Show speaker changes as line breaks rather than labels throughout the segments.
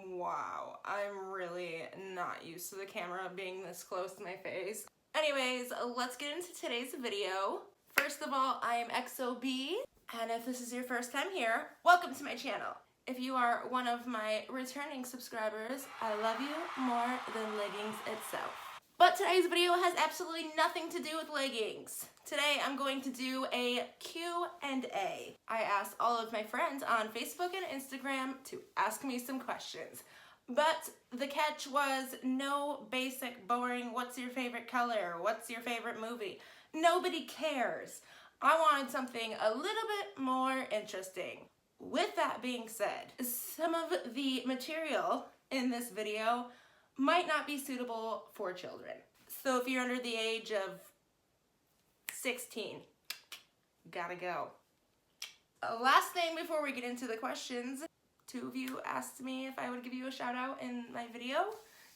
Wow, I'm really not used to the camera being this close to my face. Anyways, let's get into today's video. First of all, I am XOB, and if this is your first time here, welcome to my channel. If you are one of my returning subscribers, I love you more than leggings itself. But today's video has absolutely nothing to do with leggings. Today I'm going to do a Q&A. I asked all of my friends on Facebook and Instagram to ask me some questions. But the catch was no basic, boring, what's your favorite color? What's your favorite movie? Nobody cares. I wanted something a little bit more interesting. With that being said, some of the material in this video might not be suitable for children. So if you're under the age of 16, gotta go. Last thing before we get into the questions, two of you asked me if I would give you a shout out in my video.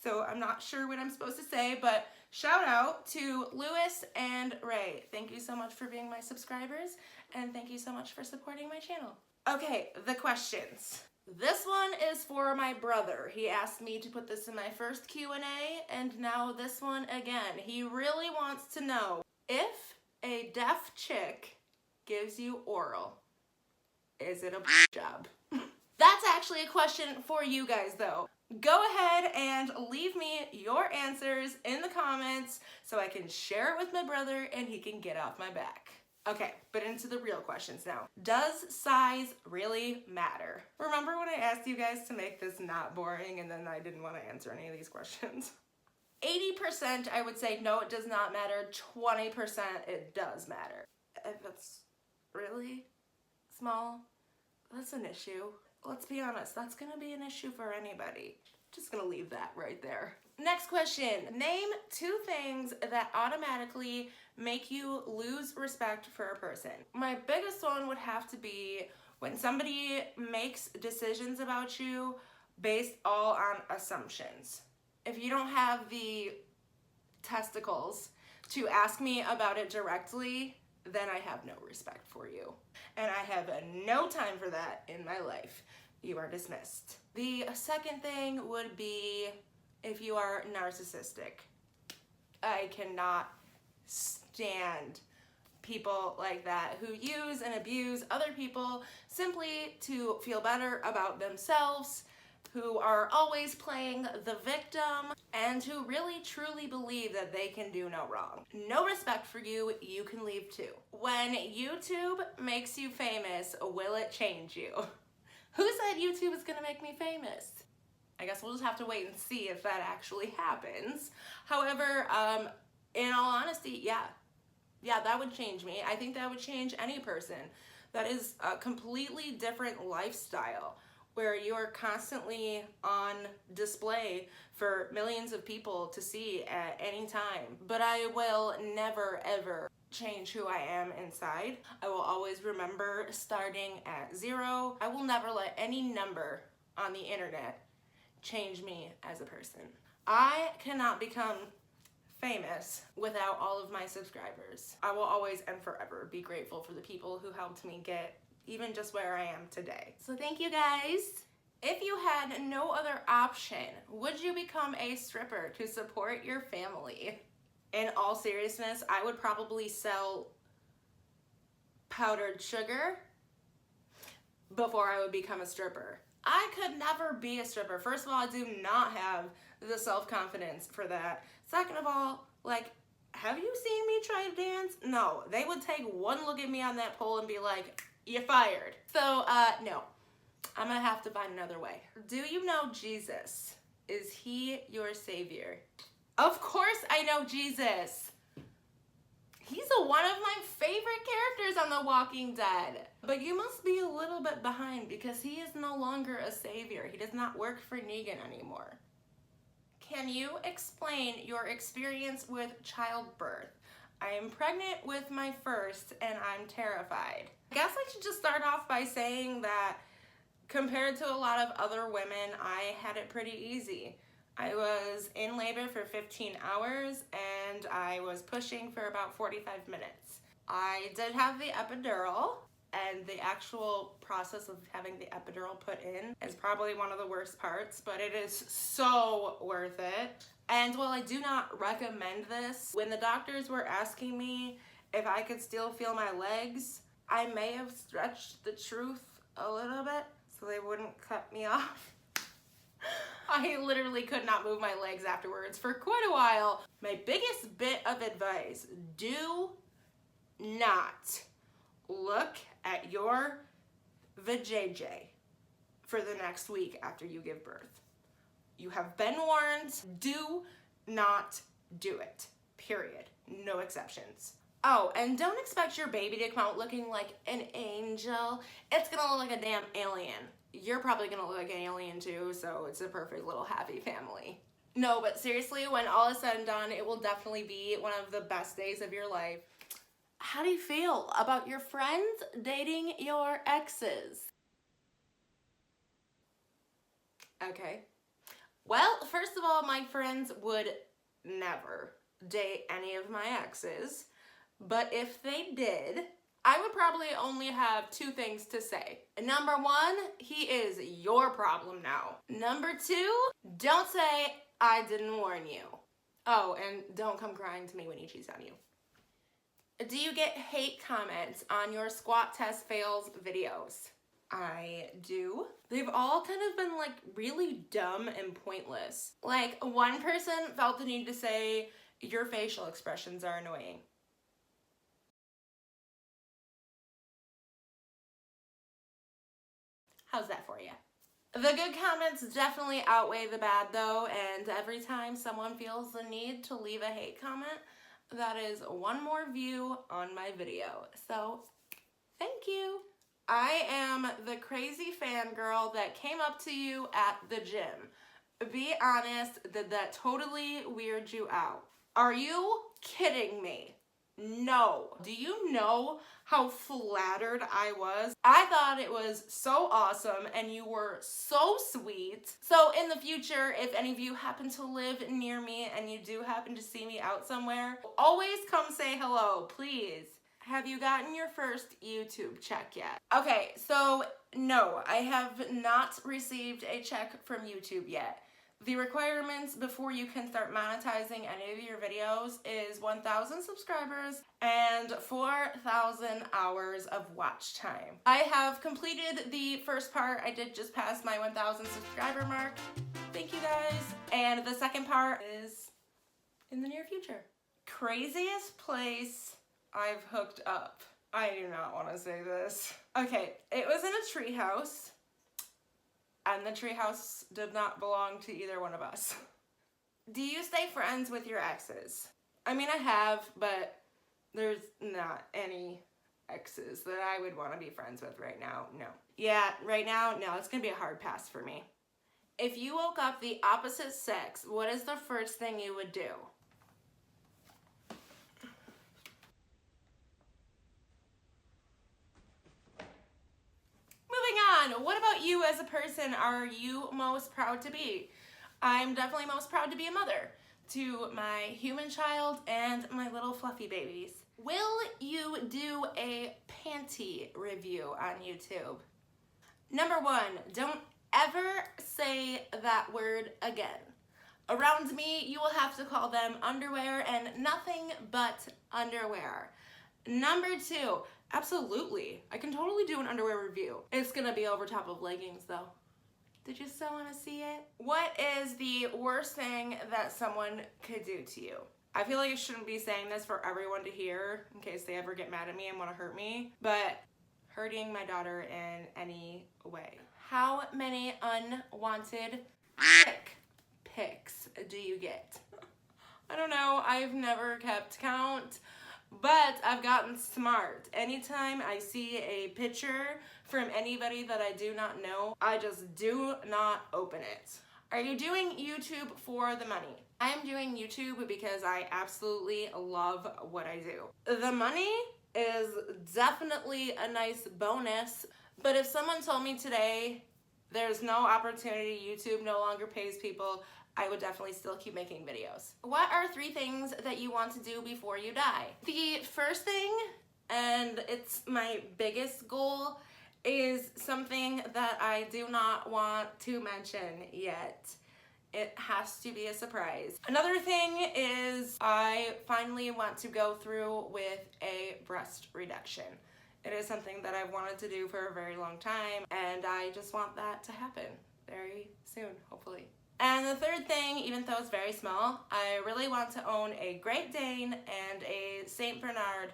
So I'm not sure what I'm supposed to say, but shout out to Lewis and Ray. Thank you so much for being my subscribers, and thank you so much for supporting my channel. Okay, the questions. This one is for my brother. He asked me to put this in my first Q&A, and now this one again. He really wants to know, if a deaf chick gives you oral, is it a job? That's actually a question for you guys though. Go ahead and leave me your answers in the comments so I can share it with my brother and he can get off my back. Okay, but into the real questions now. Does size really matter? Remember when I asked you guys to make this not boring and then I didn't want to answer any of these questions? 80% I would say no, it does not matter. 20% it does matter. If it's really small, that's an issue. Let's be honest, that's gonna be an issue for anybody. Just gonna leave that right there. Next question. Name two things that automatically make you lose respect for a person. My biggest one would have to be when somebody makes decisions about you based all on assumptions. If you don't have the testicles to ask me about it directly, then I have no respect for you. And I have no time for that in my life. You are dismissed. The second thing would be if you are narcissistic. I cannot stand people like that who use and abuse other people simply to feel better about themselves, who are always playing the victim, and who really truly believe that they can do no wrong. No respect for you, you can leave too. When YouTube makes you famous, will it change you? Who said YouTube is gonna make me famous? I guess we'll just have to wait and see if that actually happens. However, in all honesty, yeah, that would change me. I think that would change any person. That is a completely different lifestyle where you are constantly on display for millions of people to see at any time. But I will never, ever change who I am inside. I will always remember starting at 0. I will never let any number on the internet change me as a person. I cannot become famous without all of my subscribers. I will always and forever be grateful for the people who helped me get even just where I am today. So thank you guys. If you had no other option, would you become a stripper to support your family? In all seriousness, I would probably sell powdered sugar before I would become a stripper. I could never be a stripper. First of all, I do not have the self-confidence for that. Second of all, like, have you seen me try to dance? No, they would take one look at me on that pole and be like, you're fired. So, no, I'm gonna have to find another way. Do you know Jesus? Is he your savior? Of course I know Jesus. He's one of my favorite characters on The Walking Dead. But you must be a little bit behind because he is no longer a savior. He does not work for Negan anymore. Can you explain your experience with childbirth? I am pregnant with my first and I'm terrified. I guess I should just start off by saying that compared to a lot of other women, I had it pretty easy. I was in labor for 15 hours and I was pushing for about 45 minutes. I did have the epidural. and the actual process of having the epidural put in is probably one of the worst parts, but it is so worth it. And while I do not recommend this, when the doctors were asking me if I could still feel my legs, I may have stretched the truth a little bit so they wouldn't cut me off. I literally could not move my legs afterwards for quite a while. My biggest bit of advice, do not look at your vajayjay for the next week after you give birth. You have been warned. Do not do it. Period. No exceptions. Oh, and don't expect your baby to come out looking like an angel. It's gonna look like a damn alien. You're probably gonna look like an alien too, so it's a perfect little happy family. No, but seriously, when all is said and done, it will definitely be one of the best days of your life. How do you feel about your friends dating your exes? Okay. Well, first of all, my friends would never date any of my exes, but if they did, I would probably only have two things to say. Number one, he is your problem now. Number two, don't say I didn't warn you. Oh, and don't come crying to me when he cheats on you. Do you get hate comments on your squat test fails videos? I do. They've all kind of been like really dumb and pointless. Like one person felt the need to say, your facial expressions are annoying. How's that for you? The good comments definitely outweigh the bad though, and every time someone feels the need to leave a hate comment, that is one more view on my video. So, thank you. I am the crazy fangirl that came up to you at the gym. Be honest, did that totally weird you out? Are you kidding me? No. Do you know how flattered I was? I thought it was so awesome and you were so sweet. So in the future, if any of you happen to live near me and you do happen to see me out somewhere, always come say hello, please. Have you gotten your first YouTube check yet? Okay, so no, I have not received a check from YouTube yet. The requirements before you can start monetizing any of your videos is 1,000 subscribers and 4,000 hours of watch time. I have completed the first part. I did just pass my 1,000 subscriber mark. Thank you guys. And the second part is in the near future. Craziest place I've hooked up. I do not want to say this. Okay, it was in a treehouse. And the treehouse did not belong to either one of us. Do you stay friends with your exes? I mean, I have, but there's not any exes that I would want to be friends with right now, no. Yeah, right now, no, it's gonna be a hard pass for me. If you woke up the opposite sex, what is the first thing you would do? What about you as a person are you most proud to be? I'm definitely most proud to be a mother to my human child and my little fluffy babies. Will you do a panty review on YouTube? Number one, don't ever say that word again. Around me, you will have to call them underwear and nothing but underwear. Number two, absolutely. I can totally do an underwear review. It's gonna be over top of leggings though. Did you still wanna see it? What is the worst thing that someone could do to you? I feel like I shouldn't be saying this for everyone to hear in case they ever get mad at me and wanna hurt me, but hurting my daughter in any way. How many unwanted dick pics do you get? I don't know, I've never kept count. But I've gotten smart. Anytime I see a picture from anybody that I do not know, I just do not open it. Are you doing YouTube for the money? I am doing YouTube because I absolutely love what I do. The money is definitely a nice bonus, but if someone told me today there's no opportunity, YouTube no longer pays people, I would definitely still keep making videos. What are 3 things that you want to do before you die? The first thing and it's my biggest goal, is something that I do not want to mention yet. It has to be a surprise. Another thing is I finally want to go through with a breast reduction. It is something that I've wanted to do for a very long time, and I just want that to happen very soon, hopefully. And the third thing, even though it's very small, I really want to own a Great Dane and a Saint Bernard,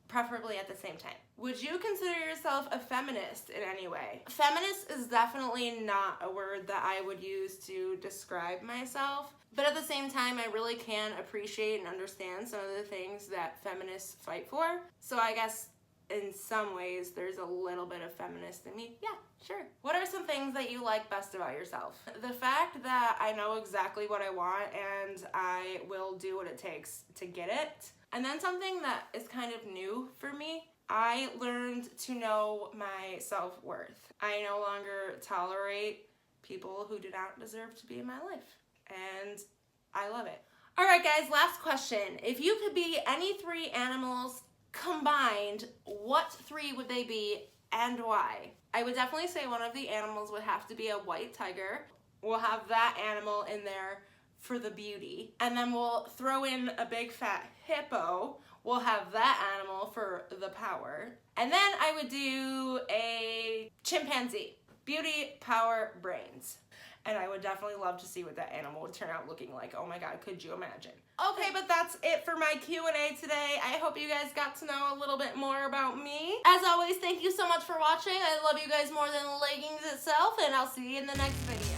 preferably at the same time. Would you consider yourself a feminist in any way? Feminist is definitely not a word that I would use to describe myself, but at the same time, I really can appreciate and understand some of the things that feminists fight for. So I guess in some ways, there's a little bit of feminist in me. Yeah, sure. What are some things that you like best about yourself? The fact that I know exactly what I want and I will do what it takes to get it. And then something that is kind of new for me, I learned to know my self-worth. I no longer tolerate people who do not deserve to be in my life. And I love it. All right, guys, last question. If you could be any 3 animals combined, what 3 would they be and why? I would definitely say one of the animals would have to be a white tiger. We'll have that animal in there for the beauty. And then we'll throw in a big fat hippo. We'll have that animal for the power. And then I would do a chimpanzee. Beauty, power, brains. And I would definitely love to see what that animal would turn out looking like. Oh my God, could you imagine? Okay, but that's it for my Q&A today. I hope you guys got to know a little bit more about me. As always, thank you so much for watching. I love you guys more than leggings itself, and I'll see you in the next video.